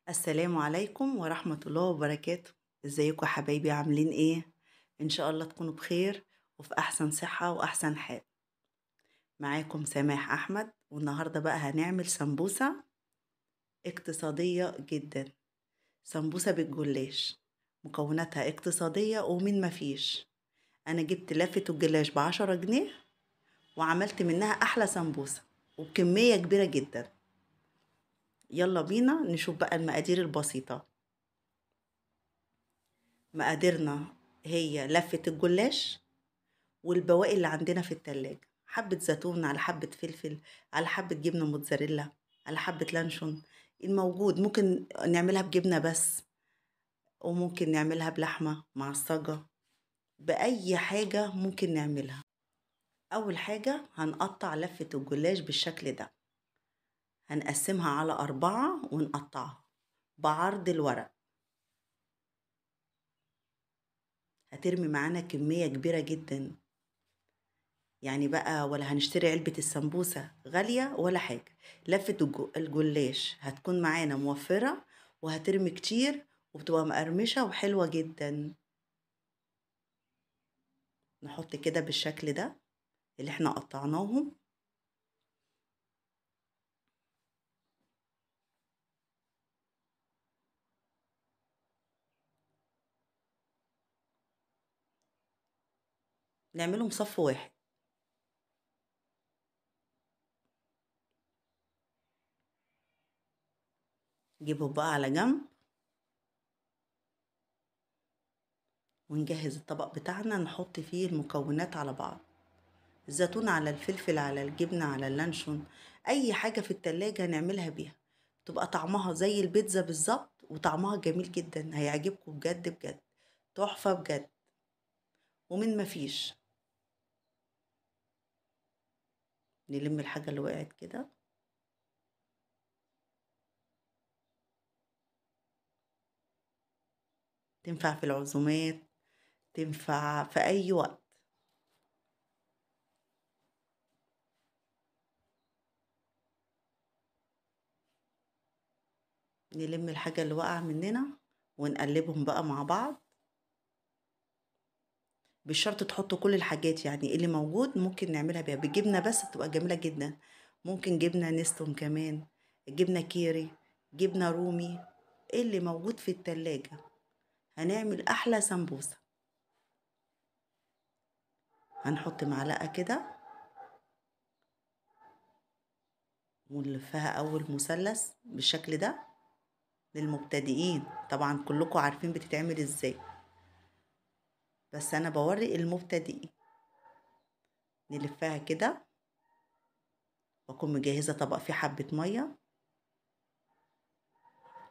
السلام عليكم ورحمة الله وبركاته. ازيكم يا حبايبي، عاملين ايه؟ ان شاء الله تكونوا بخير وفي احسن صحة واحسن حال. معاكم سماح احمد، والنهاردة بقى هنعمل سمبوسة اقتصادية جدا. سمبوسة بالجلاش، مكوناتها اقتصادية ومن مفيش. انا جبت لفة الجلاش ب10 جنيه وعملت منها احلى سمبوسة وبكمية كبيرة جدا. يلا بينا نشوف بقى المقادير البسيطة. مقاديرنا هي لفة الجلاش والبواقي اللي عندنا في التلاجة، حبة زيتون على حبة فلفل على حبة جبنة موتزاريلا على حبة لانشون. الموجود ممكن نعملها بجبنة بس، وممكن نعملها بلحمة معصجة، بأي حاجة ممكن نعملها. أول حاجة هنقطع لفة الجلاش بالشكل ده، هنقسمها على 4 ونقطعها بعرض الورق. هترمي معانا كمية كبيرة جدا، يعني بقى ولا هنشتري علبة السمبوسة غالية ولا حاجة. لفة الجلاش هتكون معانا موفرة وهترمي كتير وبتبقى مقرمشة وحلوة جدا. نحط كده بالشكل ده اللي احنا قطعناهم. نعملهم صف واحد. نجيبهم بقى على جنب ونجهز الطبق بتاعنا، نحط فيه المكونات على بعض، الزيتون على الفلفل على الجبنة على اللانشون. اي حاجة في التلاجة نعملها بيها تبقى طعمها زي البيتزا بالظبط، وطعمها جميل جدا، هيعجبكم بجد بجد، تحفة بجد ومن مفيش. نلم الحاجة اللي وقعت كده. تنفع في العزومات، تنفع في أي وقت. نلم الحاجة اللي وقع مننا ونقلبهم بقى مع بعض. بالشرط تحطوا كل الحاجات، يعني اللي موجود ممكن نعملها بيها بالجبنة بس بتبقى جميلة جدا. ممكن جبنة نستون كمان، جبنة كيري، جبنة رومي، اللي موجود في التلاجة. هنعمل أحلى سمبوسة. هنحط معلقة كده ونلفها أول مثلث بالشكل ده للمبتدئين. طبعا كلكم عارفين بتتعمل ازاي، بس انا بوري المبتدئين. نلفها كده واكون مجهزه طبق فيه حبه ميه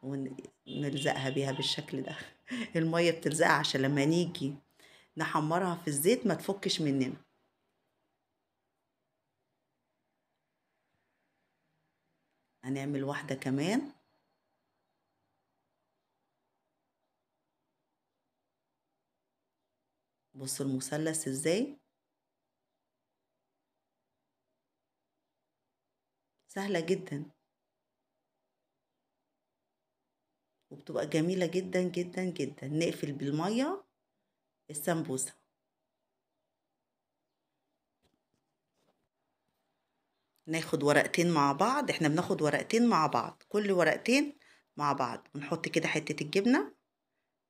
ونلزقها بيها بالشكل ده. الميه بتلزقها عشان لما نيجي نحمرها في الزيت ما تفكش مننا. هنعمل واحده كمان. بصوا المثلث ازاي، سهله جدا وبتبقى جميله جدا جدا جدا. نقفل بالميه السمبوسه. ناخد ورقتين مع بعض، احنا بناخد ورقتين مع بعض، كل ورقتين مع بعض ونحط كده حتة الجبنة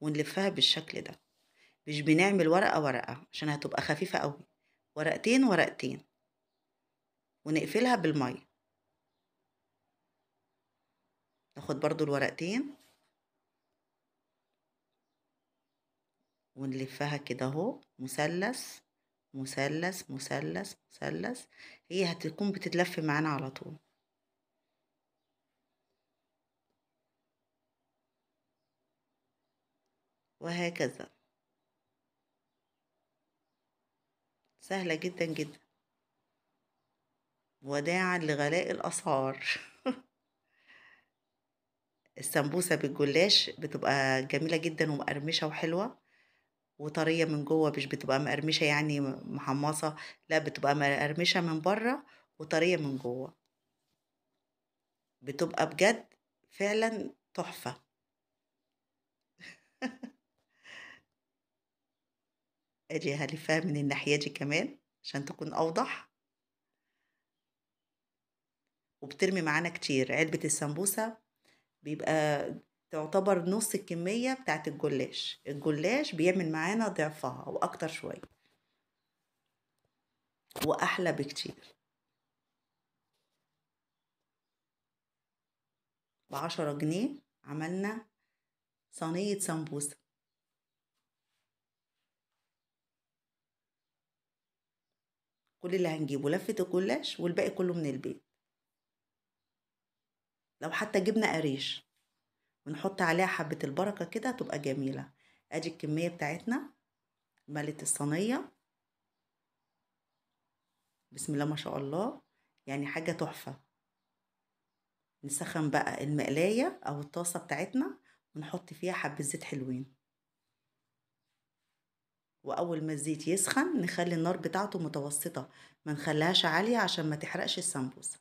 ونلفها بالشكل ده. مش بنعمل ورقة ورقة عشان هتبقى خفيفة قوي، ورقتين ورقتين ونقفلها بالمية. ناخد برضو الورقتين ونلفها كده اهو، مثلث مثلث مثلث مثلث. هي هتكون بتتلف معانا على طول، وهكذا. سهلة جدا جدا، وداعا لغلاء الأسعار. السمبوسة بالجلاش بتبقى جميلة جدا ومقرمشة وحلوة وطرية من جوه، مش بتبقى مقرمشة يعني محمصة، لا بتبقى مقرمشة من بره وطرية من جوه. بتبقى بجد فعلا تحفة. أجي هلفها من الناحية دي كمان عشان تكون أوضح. وبترمي معانا كتير. علبة السمبوسة بيبقى تعتبر نص الكمية بتاعت الجلاش. الجلاش بيعمل معانا ضعفها أو أكتر شوية وأحلى بكتير. ب10 جنيه عملنا صينية سمبوسة. كل اللي هنجيبه لفة الجلاش والباقي كله من البيت. لو حتى جبنا قريش ونحط عليها حبة البركة كده تبقى جميلة. ادي الكمية بتاعتنا ملت الصينية. بسم الله ما شاء الله، يعني حاجة تحفة. نسخن بقى المقلاية أو الطاسة بتاعتنا ونحط فيها حبة زيت حلوين. وأول ما الزيت يسخن نخلي النار بتاعته متوسطة، ما نخليهاش عالية عشان ما تحرقش السمبوسة.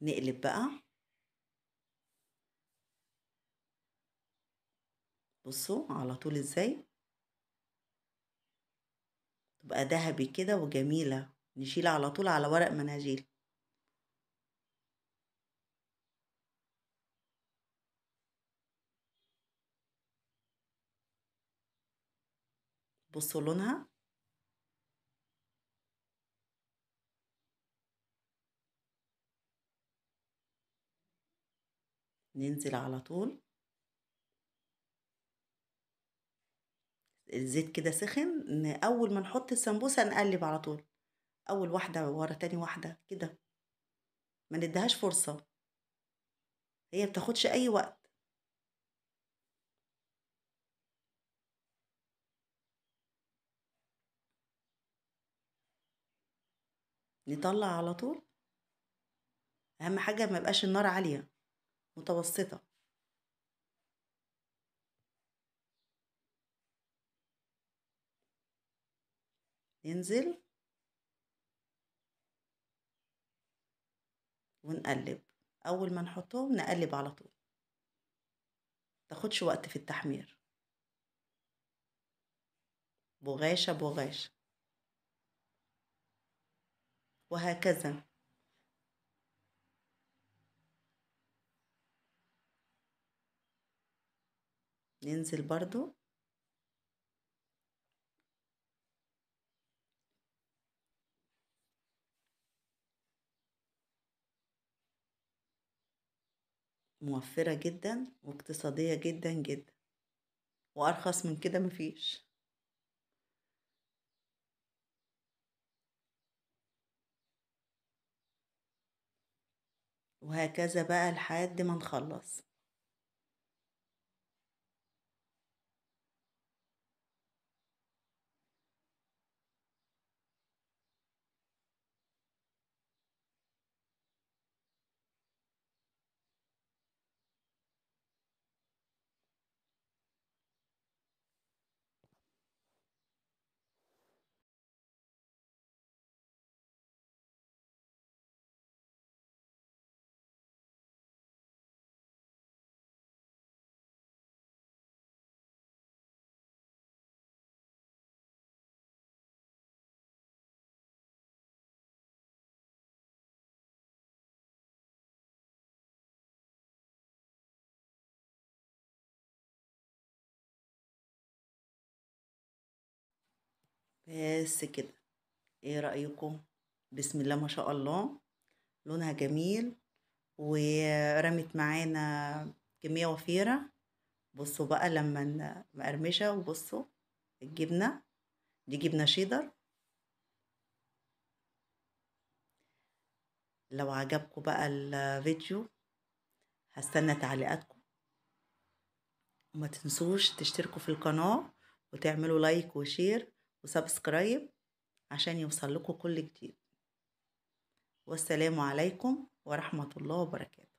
نقلب بقى. بصوا على طول ازاي تبقى ذهبي كده وجميلة. نشيل على طول على ورق مناديل. بصوا لونها. ننزل على طول. الزيت كده سخن، أول ما نحط السمبوسة نقلب على طول. أول واحدة ورا تاني واحدة كده، ما نديهاش فرصة. هي بتاخدش أي وقت. نطلع على طول. أهم حاجة ما يبقاش النار عالية، متوسطة. ننزل ونقلب. أول ما نحطهم نقلب على طول، تاخدش وقت في التحمير. بغاشة بغاشة، وهكذا. ننزل برضو. موفرة جدا واقتصادية جدا جدا، وأرخص من كده مفيش. وهكذا بقى لحد ما نخلص. بس كده. ايه رأيكم؟ بسم الله ما شاء الله، لونها جميل ورمت معانا كمية وفيرة. بصوا بقى لما مقرمشة. وبصوا الجبنة دي جبنة شيدر. لو عجبكم بقى الفيديو هستنى تعليقاتكم. وما تنسوش تشتركوا في القناة وتعملوا لايك وشير وسبسكرايب عشان يوصل لكم كل جديد. والسلام عليكم ورحمة الله وبركاته.